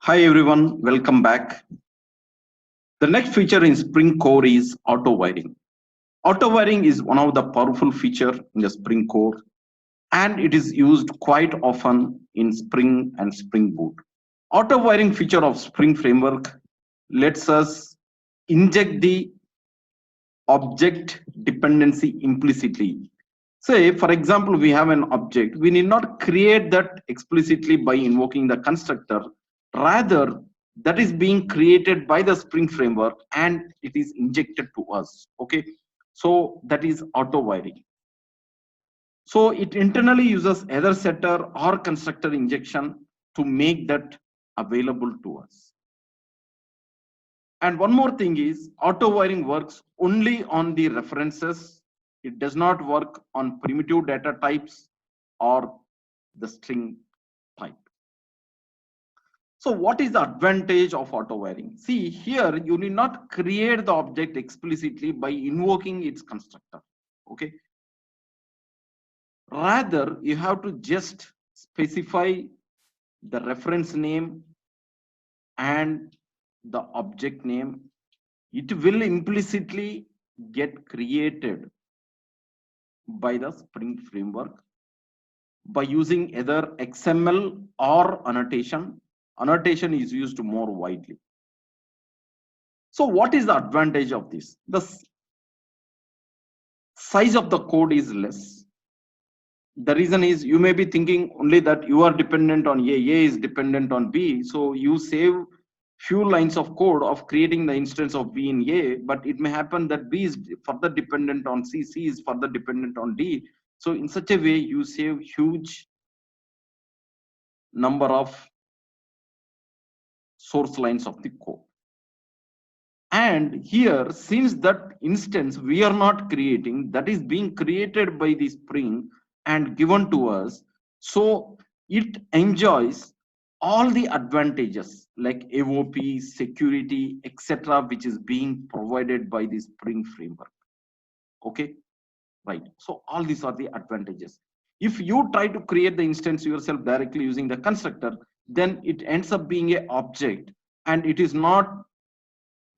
Hi everyone, welcome back. The next feature in Spring Core is auto wiring. Auto wiring is one of the powerful feature in the Spring Core, and it is used quite often in Spring and Spring Boot. Auto wiring feature of Spring Framework lets us inject the object dependency implicitly. Say, for example, we have an object. We need not create that explicitly by invoking the constructor. Rather, that is being created by the Spring Framework and it is injected to us. Okay, so that is auto wiring. So it internally uses either setter or constructor injection to make that available to us. And one more thing is auto wiring works only on the references. It does not work on primitive data types or the string type. So what is the advantage of auto wiring? See, here you need not create the object explicitly by invoking its constructor. Okay. Rather, you have to just specify the reference name and the object name. It will implicitly get created by the Spring Framework by using either XML or annotation. Annotation is used more widely. So what is the advantage of this? The size of the code is less. The reason is you may be thinking only that you are dependent on A is dependent on B. So you save few lines of code of creating the instance of B in A, but it may happen that B is further dependent on C is further dependent on D. So in such a way, you save huge number of source lines of the code. And here, since that instance we are not creating, that is being created by the Spring and given to us, so it enjoys all the advantages like AOP, security, etc., which is being provided by the Spring framework. Okay, right. So all these are the advantages. If you try to create the instance yourself directly using the constructor, then it ends up being an object and it is not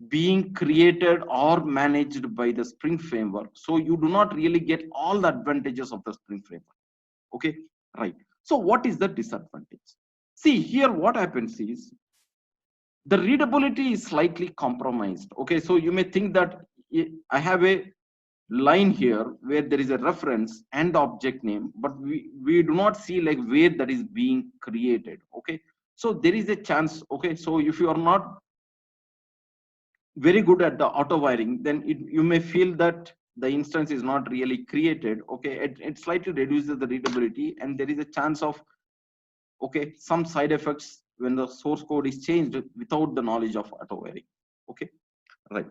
being created or managed by the Spring framework. So you do not really get all the advantages of the Spring framework. Okay, right. So what is the disadvantage? See, here what happens is the readability is slightly compromised. Okay, so you may think that I have a line here where there is a reference and the object name, but we do not see like where that is being created. Okay, so there is a chance. Okay, so if you are not very good at the auto wiring, then you may feel that the instance is not really created. Okay, it slightly reduces the readability and there is a chance of okay some side effects when the source code is changed without the knowledge of auto wiring. Okay, right.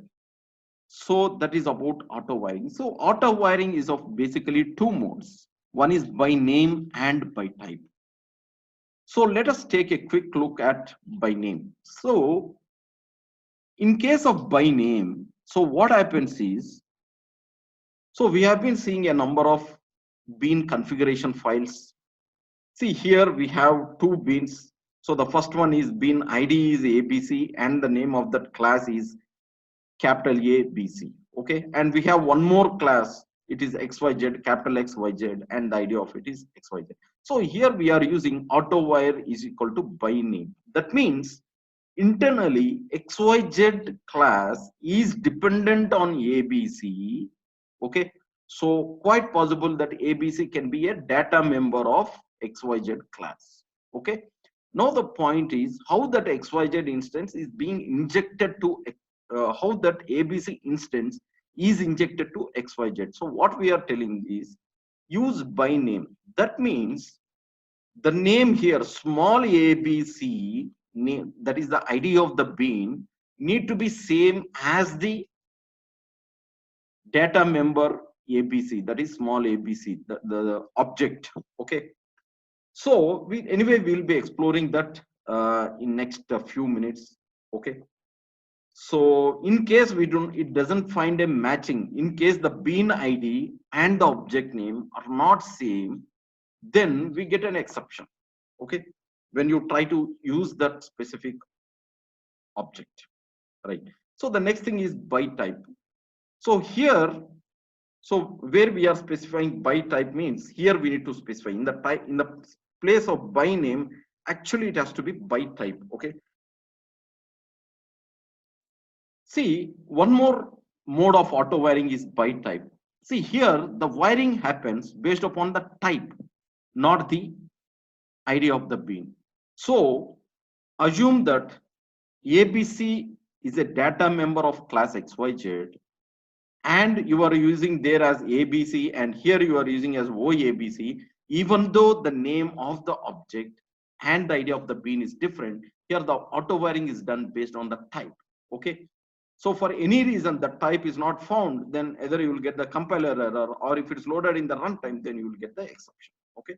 So that is about auto wiring. So auto wiring is of basically two modes. One is by name and by type. So let us take a quick look at by name. So in case of by name, so what happens is, so we have been seeing a number of bean configuration files. See here we have two beans. So the first one is bean ID is ABC and the name of that class is capital A, B, C. Okay, and we have one more class. It is XYZ, capital XYZ, and the ID of it is XYZ. So here we are using auto wire is equal to by name. That means internally XYZ class is dependent on ABC. Okay, so quite possible that ABC can be a data member of XYZ class. Okay, now the point is how that XYZ instance is being injected to how that ABC instance is injected to XYZ. So what we are telling is use by name. That means the name here small ABC name, that is the ID of the bean, need to be same as the data member ABC, that is small ABC, the object. Okay, so anyway we'll be exploring that in next few minutes. Okay, so in case it doesn't find a matching, in case the bean ID and the object name are not same, then we get an exception. Okay, when you try to use that specific object, right? So the next thing is by type. So here, so where we are specifying by type means here we need to specify in the type, in the place of by name, actually it has to be by type. Okay, see, one more mode of auto wiring is by type. See here, the wiring happens based upon the type, not the ID of the bean. So assume that ABC is a data member of class XYZ, and you are using there as ABC, and here you are using as OABC, even though the name of the object and the ID of the bean is different. Here the auto wiring is done based on the type. Okay, so for any reason the type is not found, then either you will get the compiler error, or if it's loaded in the runtime, then you will get the exception. Okay,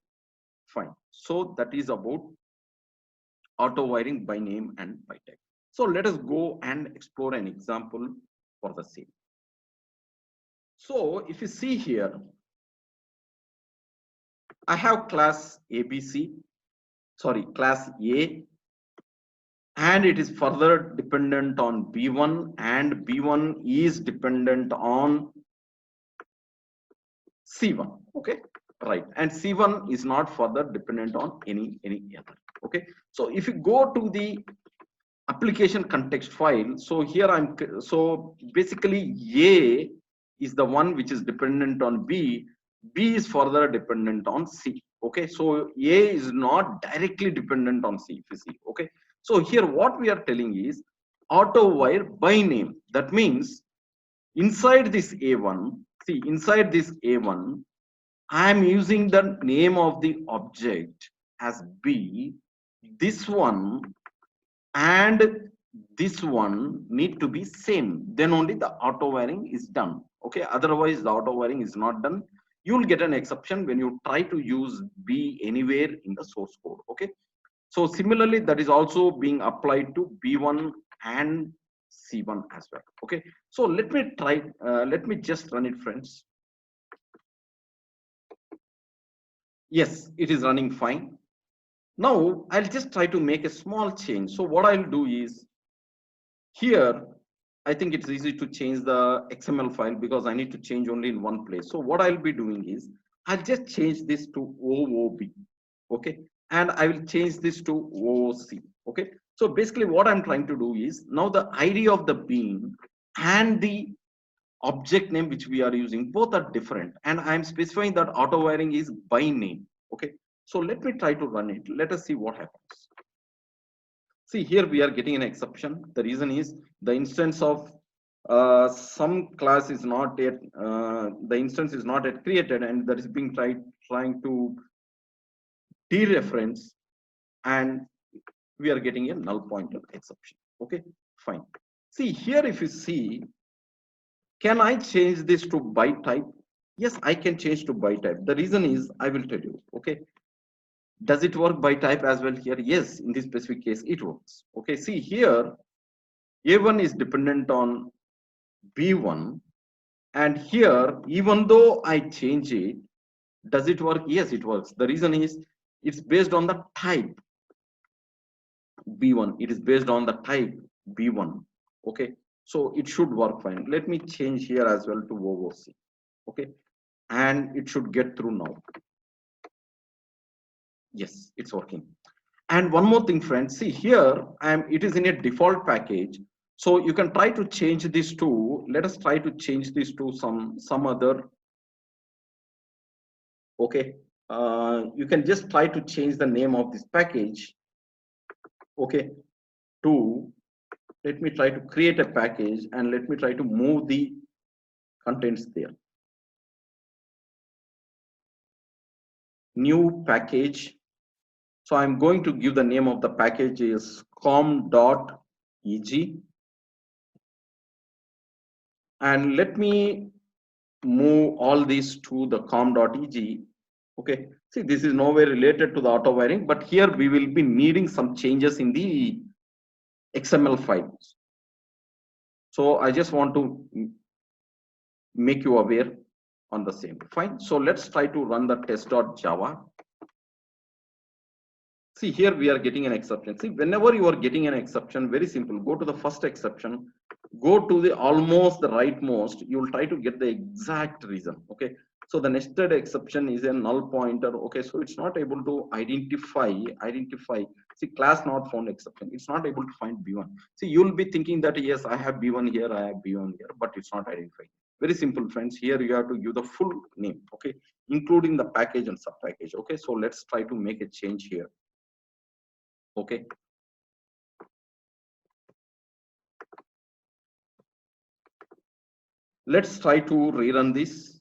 fine. So that is about auto wiring by name and by type. So let us go and explore an example for the same. So if you see here, I have class ABC, sorry, class A, and it is further dependent on B1, and B1 is dependent on C1. Okay, right, and C1 is not further dependent on any other. Okay, so if you go to the application context file, so here so basically A is the one which is dependent on B, B is further dependent on C. Okay, so A is not directly dependent on C, if you see. Okay, so here what we are telling is auto wire by name. That means inside this A1, see, inside this A1, I am using the name of the object as B. This one and this one need to be same, then only the auto wiring is done. Okay, otherwise the auto wiring is not done. You will get an exception when you try to use B anywhere in the source code. Okay, so similarly that is also being applied to B1 and C1 as well. Okay, so let me try, let me just run it, friends. Yes, it is running fine. Now I'll just try to make a small change. So what I'll do is, here I think it's easy to change the XML file because I need to change only in one place. So what I'll be doing is I'll just change this to OOB. Okay, and I will change this to OOC. Okay, so basically what I'm trying to do is, now the ID of the bean and the object name which we are using, both are different, and I'm specifying that auto wiring is by name. Okay, so let me try to run it. Let us see what happens. See, here we are getting an exception. The reason is the instance of some class is not yet, the instance is not yet created, and that is being trying to dereference, and we are getting a null pointer exception. Okay, fine. See here, if you see, can I change this to by type? Yes, I can change to by type. The reason is, I will tell you. Okay, does it work by type as well here? Yes, in this specific case it works. Okay, see here, A1 is dependent on B1, and here, even though I change it, does it work? Yes, it works. The reason is, it's based on the type B1. It is based on the type B1. Okay, so it should work fine. Let me change here as well to OOC. Okay, and it should get through now. Yes, it's working. And one more thing, friends, see here, it is in a default package. So you can try to change this to, let us try to change this to some other. Okay, you can just try to change the name of this package. Okay, to, let me try to create a package, and let me try to move the contents there. New package. So I'm going to give the name of the package is com.eg, and let me move all these to the com.eg. Okay, see, this is nowhere related to the auto wiring, but here we will be needing some changes in the XML files. So I just want to make you aware on the same. Fine, so let's try to run the test.java. See, here we are getting an exception. See, whenever you are getting an exception, very simple, go to the first exception, go to the almost the rightmost, you will try to get the exact reason. Okay. So the nested exception is a null pointer. Okay. So it's not able to identify. See, class not found exception. It's not able to find B1. See, you'll be thinking that yes, I have B1 here, I have B1 here, but it's not identifying. Very simple, friends. Here you have to give the full name. Okay. Including the package and sub package. Okay. So let's try to make a change here. Okay. Let's try to rerun this.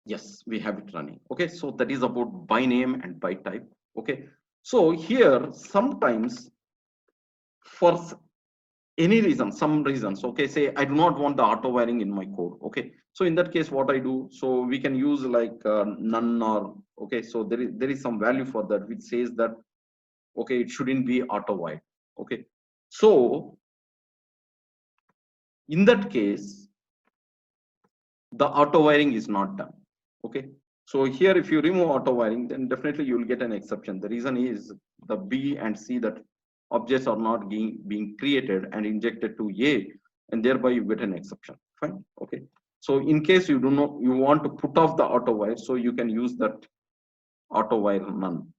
Yes, we have it running. Okay, so that is about by name and by type. Okay, so here sometimes for any reason, some reasons, okay, say I do not want the auto wiring in my code. Okay, so in that case, what I do, so we can use like none or okay, so there is some value for that which says that okay, it shouldn't be auto wired. Okay, so in that case, the auto wiring is not done. Okay, so here if you remove auto wiring, then definitely you will get an exception. The reason is the B and C that objects are not being created and injected to A, and thereby you get an exception. Fine. Okay, so in case you want to put off the auto wire, so you can use that auto wire none.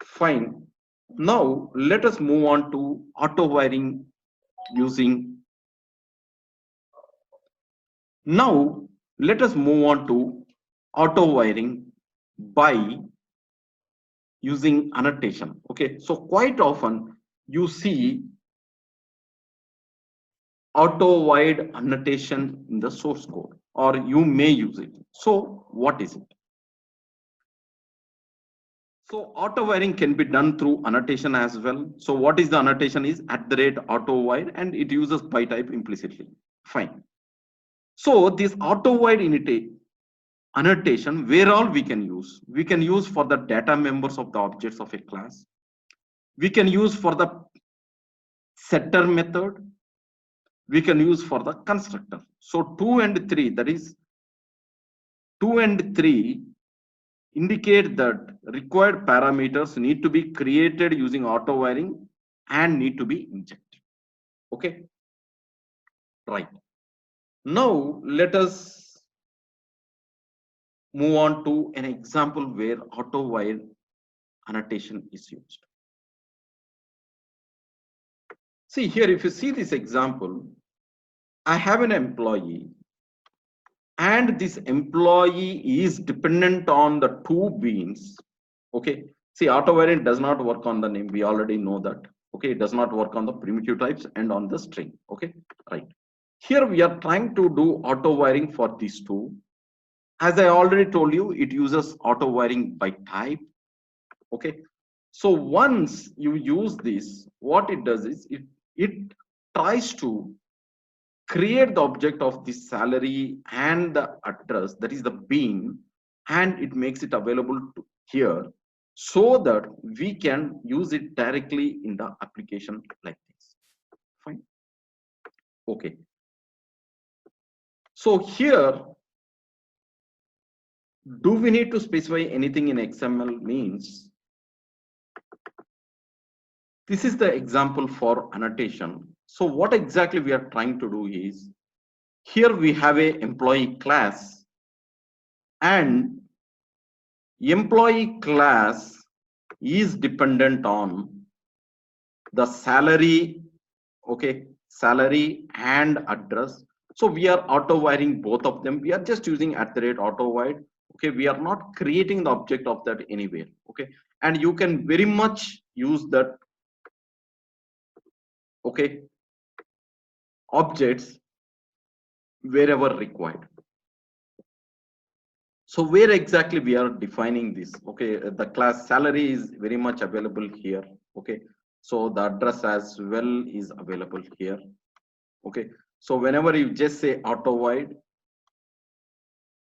Fine. Now let us move on to auto wiring using. Now let us move on to auto wiring by using annotation. Okay, so quite often you see auto wired annotation in the source code, or you may use it. So what is it? So auto wiring can be done through annotation as well. So what is the annotation is @auto wire, and it uses by type implicitly. Fine. So this auto wire annotation, where all we can use for the data members of the objects of a class. We can use for the setter method. We can use for the constructor. So 2 and 3, that is 2 and 3 indicate that required parameters need to be created using auto wiring and need to be injected. Okay, right. Now let us move on to an example where auto wire annotation is used. See here, if you see this example, I have an employee and this employee is dependent on the two beans. Okay, see, auto variant does not work on the name, we already know that. Okay, it does not work on the primitive types and on the string. Okay, right. Here we are trying to do auto wiring for these two. As I already told you, it uses auto wiring by type. Okay, so once you use this, what it does is it tries to create the object of the salary and the address, that is the bean, and it makes it available to here so that we can use it directly in the application like this. Fine. Okay, so here, do we need to specify anything in XML? Means this is the example for annotation. So what exactly we are trying to do is, here we have a employee class, and employee class is dependent on the salary, okay, salary and address. So we are auto wiring both of them. We are just using @auto wire. Okay, we are not creating the object of that anywhere. Okay, and you can very much use that, okay, objects wherever required. So where exactly we are defining this? Okay, the class salary is very much available here. Okay, so the address as well is available here. Okay, so whenever you just say auto void,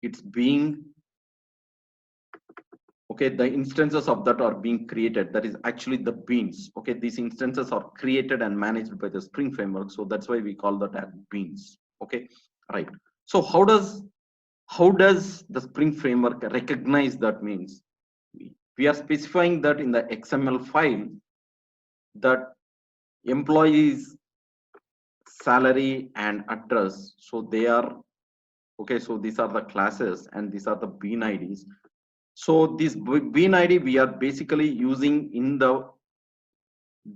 it's being, okay, the instances of that are being created. That is actually the beans. Okay, these instances are created and managed by the Spring framework. So that's why we call that as beans. Okay, right. So how How does the Spring Framework recognize that? Means we are specifying that in the XML file that employees salary and address, so they are okay, so these are the classes and these are the bean IDs. So this bean ID we are basically using in the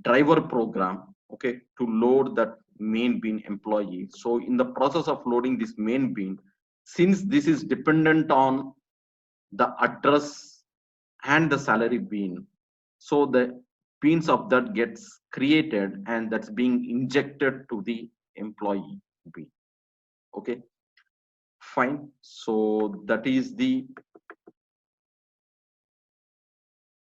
driver program, okay, to load that main bean employee. So in the process of loading this main bean, since this is dependent on the address and the salary bean, so the beans of that gets created and that's being injected to the employee bean. Okay, fine. So that is the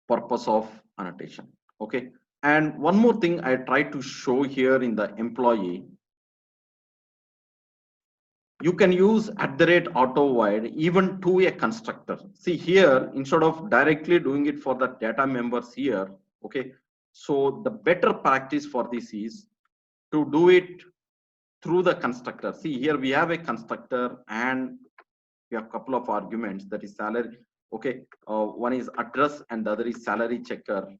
purpose of annotation. Okay, and one more thing I try to show here in the employee, you can use @auto-void even to a constructor. See here, instead of directly doing it for the data members here, okay, so the better practice for this is to do it through the constructor. See here we have a constructor and we have a couple of arguments, that is salary. Okay, one is address and the other is salary checker.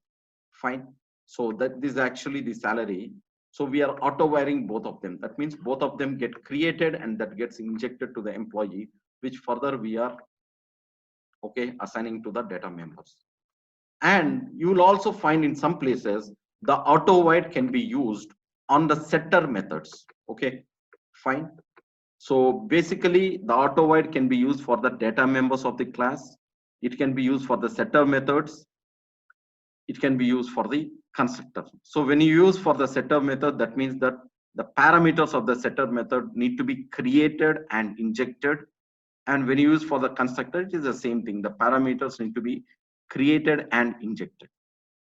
Fine. So that is actually the salary. So we are auto wiring both of them. That means both of them get created and that gets injected to the employee, which further we are okay assigning to the data members. And you will also find in some places the auto void can be used on the setter methods. Okay, fine. So basically the auto void can be used for the data members of the class. It can be used for the setter methods. It can be used for the constructor. So when you use for the setter method, that means that the parameters of the setter method need to be created and injected. And when you use for the constructor, it is the same thing. The parameters need to be created and injected.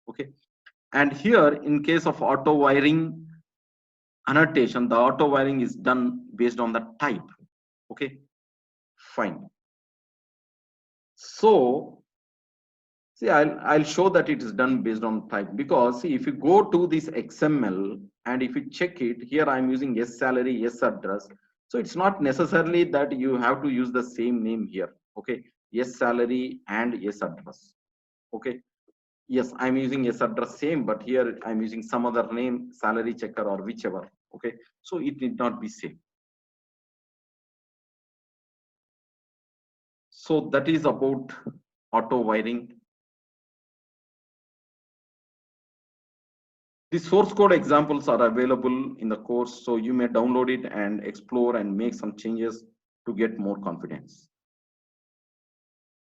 Okay. And here, in case of auto wiring annotation, the auto wiring is done based on the type. Okay, fine. So see, I'll show that it is done based on type, because see, if you go to this XML and if you check it here, I'm using yes salary, yes address. So it's not necessarily that you have to use the same name here. Okay, yes salary and yes address. Okay, yes, I'm using yes address same, but here I'm using some other name, salary checker or whichever. Okay, so it need not be same. So that is about auto wiring. The source code examples are available in the course, so you may download it and explore and make some changes to get more confidence.